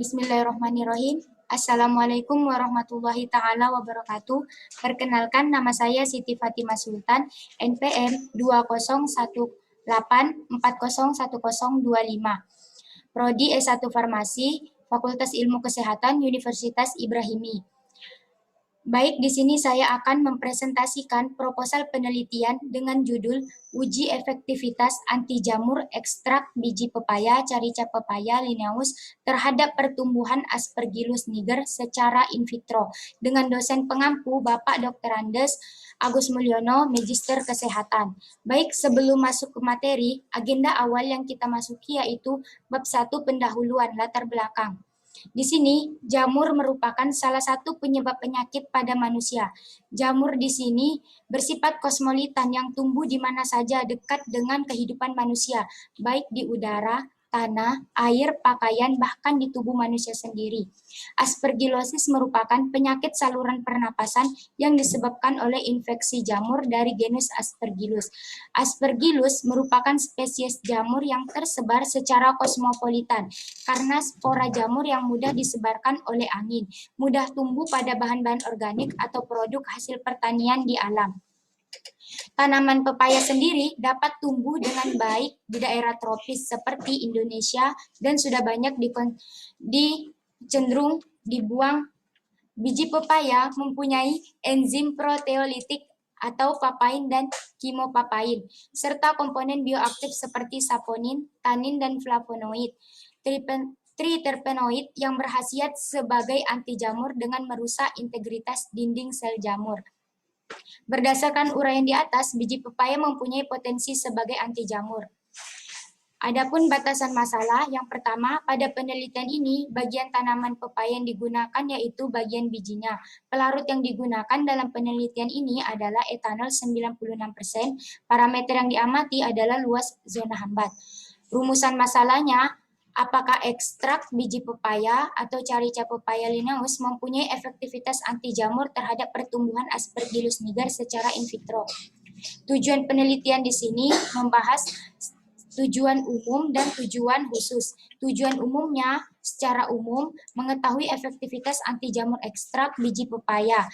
Bismillahirrahmanirrahim. Assalamualaikum warahmatullahi ta'ala wabarakatuh. Perkenalkan, nama saya Siti Fatimah Sultan, NPM 201840101025. Prodi S1 Farmasi, Fakultas Ilmu Kesehatan, Universitas Ibrahimi. Baik, di sini saya akan mempresentasikan proposal penelitian dengan judul Uji Efektivitas Anti Jamur Ekstrak Biji Pepaya Carica Pepaya Linnaeus terhadap pertumbuhan Aspergillus niger secara in vitro dengan dosen pengampu Bapak Dr. Andes Agus Mulyono, Magister Kesehatan. Baik, sebelum masuk ke materi, agenda awal yang kita masuki yaitu bab 1 pendahuluan latar belakang. Di sini, jamur merupakan salah satu penyebab penyakit pada manusia. Jamur di sini bersifat kosmopolitan yang tumbuh di mana saja dekat dengan kehidupan manusia, baik di udara, tanah, air, pakaian, bahkan di tubuh manusia sendiri. Aspergillosis merupakan penyakit saluran pernapasan yang disebabkan oleh infeksi jamur dari genus Aspergillus. Aspergillus merupakan spesies jamur yang tersebar secara kosmopolitan karena spora jamur yang mudah disebarkan oleh angin, mudah tumbuh pada bahan-bahan organik atau produk hasil pertanian di alam. Tanaman pepaya sendiri dapat tumbuh dengan baik di daerah tropis seperti Indonesia dan sudah banyak cenderung dibuang. Biji pepaya mempunyai enzim proteolitik atau papain dan kemopapain, serta komponen bioaktif seperti saponin, tanin, dan flavonoid. Triterpenoid yang berkhasiat sebagai anti jamur dengan merusak integritas dinding sel jamur. Berdasarkan uraian di atas, biji pepaya mempunyai potensi sebagai anti jamur. Adapun batasan masalah, yang pertama, pada penelitian ini, bagian tanaman pepaya yang digunakan yaitu bagian bijinya. Pelarut yang digunakan dalam penelitian ini adalah etanol 96%, parameter yang diamati adalah luas zona hambat. Rumusan masalahnya, apakah ekstrak biji pepaya atau carica pepaya Linnaeus mempunyai efektivitas anti jamur terhadap pertumbuhan Aspergillus niger secara in vitro? Tujuan penelitian di sini membahas tujuan umum dan tujuan khusus. Tujuan umumnya secara umum mengetahui efektivitas anti jamur ekstrak biji pepaya.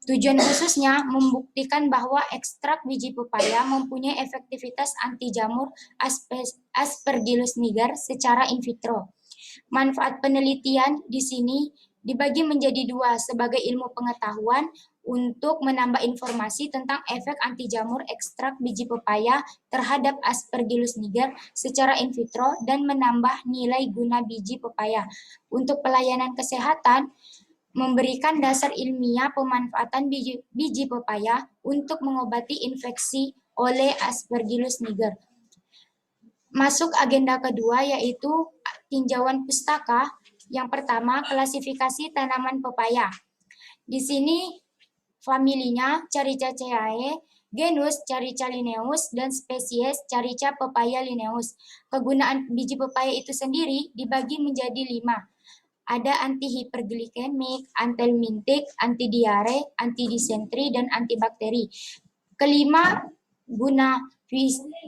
Tujuan khususnya membuktikan bahwa ekstrak biji pepaya mempunyai efektivitas anti jamur Aspergillus niger secara in vitro. Manfaat penelitian di sini dibagi menjadi dua sebagai ilmu pengetahuan untuk menambah informasi tentang efek anti jamur ekstrak biji pepaya terhadap Aspergillus niger secara in vitro dan menambah nilai guna biji pepaya. Untuk pelayanan kesehatan, memberikan dasar ilmiah pemanfaatan biji pepaya untuk mengobati infeksi oleh Aspergillus niger. Masuk agenda kedua yaitu tinjauan pustaka. Yang pertama, klasifikasi tanaman pepaya. Di sini familinya Caricaceae, genus Carica Linnaeus, dan spesies Carica pepaya Linnaeus. Kegunaan biji pepaya itu sendiri dibagi menjadi 5. Ada antihiperglikemik, antihelmintik, antidiare, antidisentri, dan antibakteri. Kelima guna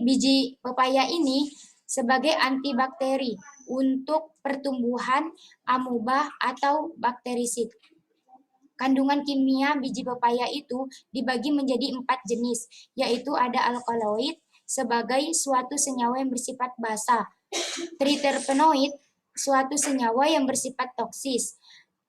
biji pepaya ini sebagai antibakteri untuk pertumbuhan amuba atau bakterisid. Kandungan kimia biji pepaya itu dibagi menjadi 4 jenis, yaitu ada alkaloid sebagai suatu senyawa yang bersifat basa, triterpenoid suatu senyawa yang bersifat toksis,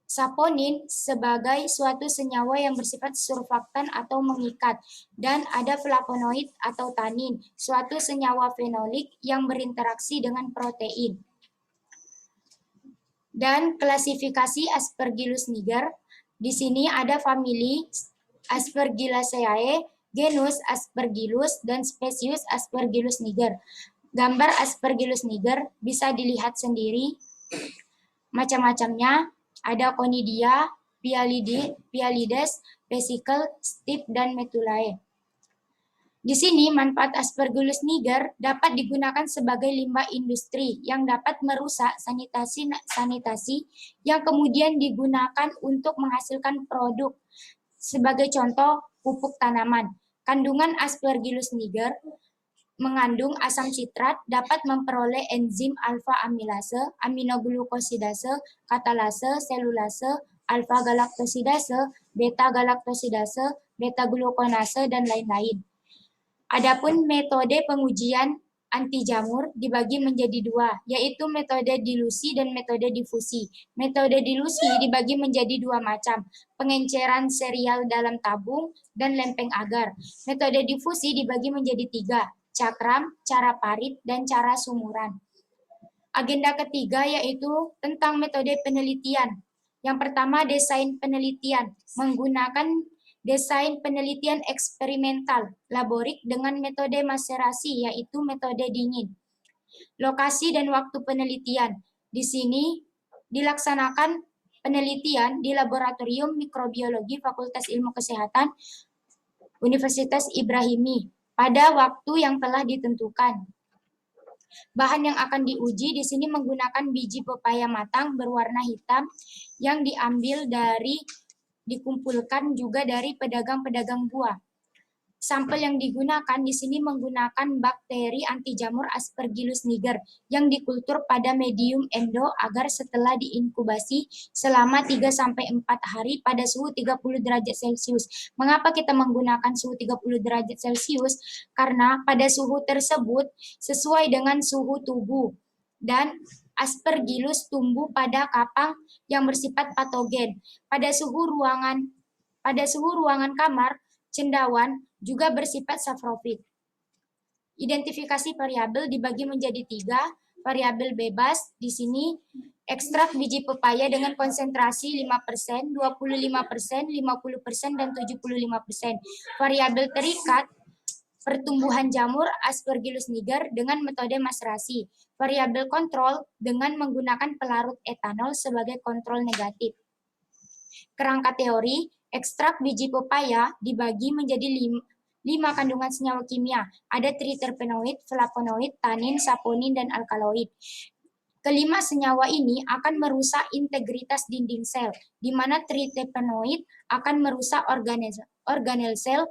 saponin sebagai suatu senyawa yang bersifat surfaktan atau mengikat, dan ada flavonoid atau tanin, suatu senyawa fenolik yang berinteraksi dengan protein. Dan klasifikasi Aspergillus niger, di sini ada famili Aspergillaceae, genus Aspergillus, dan spesies Aspergillus niger. Gambar Aspergillus niger bisa dilihat sendiri macam-macamnya, ada Conidia, Pialides, Vesicle, Stip, dan Metulae. Di sini manfaat Aspergillus niger dapat digunakan sebagai limbah industri yang dapat merusak sanitasi yang kemudian digunakan untuk menghasilkan produk. Sebagai contoh, pupuk tanaman. Kandungan Aspergillus niger mengandung asam sitrat dapat memperoleh enzim alfa amilase, aminoglukosidase, katalase, selulase, alfa galaktosidase, beta galaktosidase, beta glukonase, dan lain-lain. Adapun metode pengujian anti jamur dibagi menjadi dua, yaitu metode dilusi dan metode difusi. Metode dilusi dibagi menjadi dua macam, pengenceran serial dalam tabung dan lempeng agar. Metode difusi dibagi menjadi tiga, cakram, cara parit, dan cara sumuran. Agenda ketiga yaitu tentang metode penelitian. Yang pertama, desain penelitian, menggunakan desain penelitian eksperimental laborik dengan metode maserasi, yaitu metode dingin. Lokasi dan waktu penelitian. Di sini dilaksanakan penelitian di Laboratorium Mikrobiologi Fakultas Ilmu Kesehatan Universitas Ibrahimi pada waktu yang telah ditentukan. Bahan yang akan diuji di sini menggunakan biji pepaya matang berwarna hitam yang dikumpulkan juga dari pedagang-pedagang buah. Sampel yang digunakan di sini menggunakan bakteri anti jamur Aspergillus niger yang dikultur pada medium endo agar setelah diinkubasi selama 3-4 hari pada suhu 30 derajat Celcius. Mengapa kita menggunakan suhu 30 derajat Celcius? Karena pada suhu tersebut sesuai dengan suhu tubuh dan Aspergillus tumbuh pada kapang yang bersifat patogen. Pada suhu ruangan kamar, cendawan juga bersifat saprofit. Identifikasi variabel dibagi menjadi 3, variabel bebas di sini ekstrak biji pepaya dengan konsentrasi 5%, 25%, 50%, dan 75%. Variabel terikat pertumbuhan jamur Aspergillus niger dengan metode maserasi. Variabel kontrol dengan menggunakan pelarut etanol sebagai kontrol negatif. Kerangka teori, ekstrak biji pepaya dibagi menjadi 5 kandungan senyawa kimia. Ada triterpenoid, flavonoid, tanin, saponin, dan alkaloid. Kelima senyawa ini akan merusak integritas dinding sel, di mana triterpenoid akan merusak organel sel,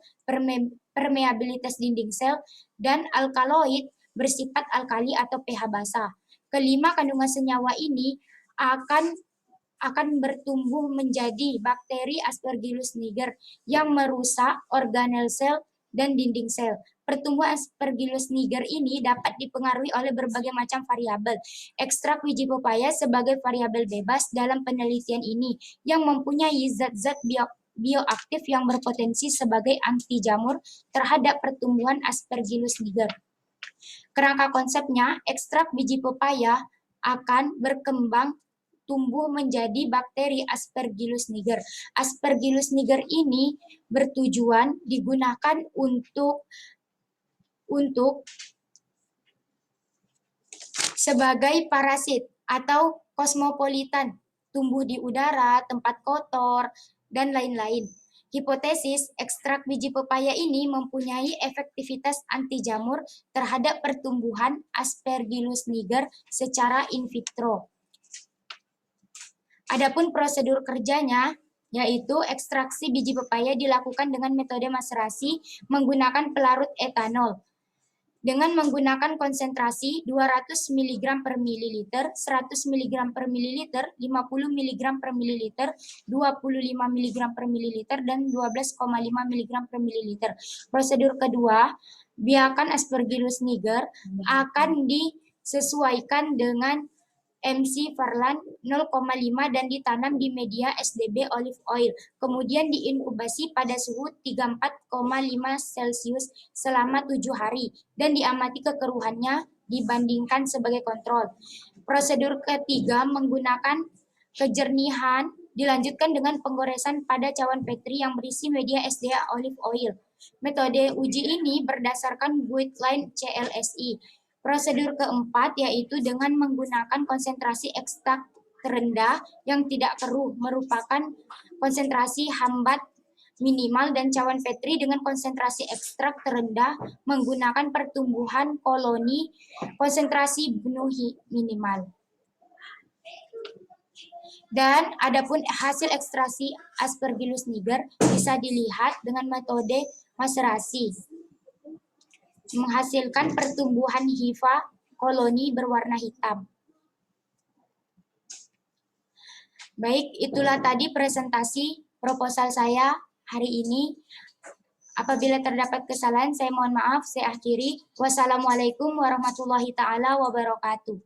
permeabilitas dinding sel, dan alkaloid bersifat alkali atau pH basa. Kelima kandungan senyawa ini akan bertumbuh menjadi bakteri Aspergillus niger yang merusak organel sel dan dinding sel. Pertumbuhan Aspergillus niger ini dapat dipengaruhi oleh berbagai macam variabel. Ekstrak biji pepaya sebagai variabel bebas dalam penelitian ini yang mempunyai zat-zat bioaktif yang berpotensi sebagai anti jamur terhadap pertumbuhan Aspergillus niger. Kerangka konsepnya, ekstrak biji pepaya akan berkembang tumbuh menjadi bakteri Aspergillus niger. Aspergillus niger ini bertujuan digunakan untuk sebagai parasit atau kosmopolitan, tumbuh di udara, tempat kotor, dan lain-lain. Hipotesis, ekstrak biji pepaya ini mempunyai efektivitas anti jamur terhadap pertumbuhan Aspergillus niger secara in vitro. Adapun prosedur kerjanya, yaitu ekstraksi biji pepaya dilakukan dengan metode maserasi menggunakan pelarut etanol dengan menggunakan konsentrasi 200 mg per mililiter, 100 mg per mililiter, 50 mg per mililiter, 25 mg per mililiter, dan 12,5 mg per mililiter. Prosedur kedua, biakan Aspergillus niger akan disesuaikan dengan MC Farland 0,5 dan ditanam di media SDB olive oil. Kemudian diinkubasi pada suhu 34,5 Celcius selama 7 hari dan diamati kekeruhannya dibandingkan sebagai kontrol. Prosedur ketiga menggunakan kejernihan dilanjutkan dengan penggoresan pada cawan Petri yang berisi media SDA olive oil. Metode uji ini berdasarkan guideline CLSI. Prosedur keempat yaitu dengan menggunakan konsentrasi ekstrak terendah yang tidak keruh merupakan konsentrasi hambat minimal dan cawan Petri dengan konsentrasi ekstrak terendah menggunakan pertumbuhan koloni konsentrasi bunuh minimal. Dan adapun hasil ekstraksi Aspergillus niger bisa dilihat dengan metode maserasi. menghasilkan pertumbuhan hifa koloni berwarna hitam. Baik, itulah tadi presentasi proposal saya hari ini. Apabila terdapat kesalahan, saya mohon maaf, saya akhiri. Wassalamualaikum warahmatullahi taala wabarakatuh.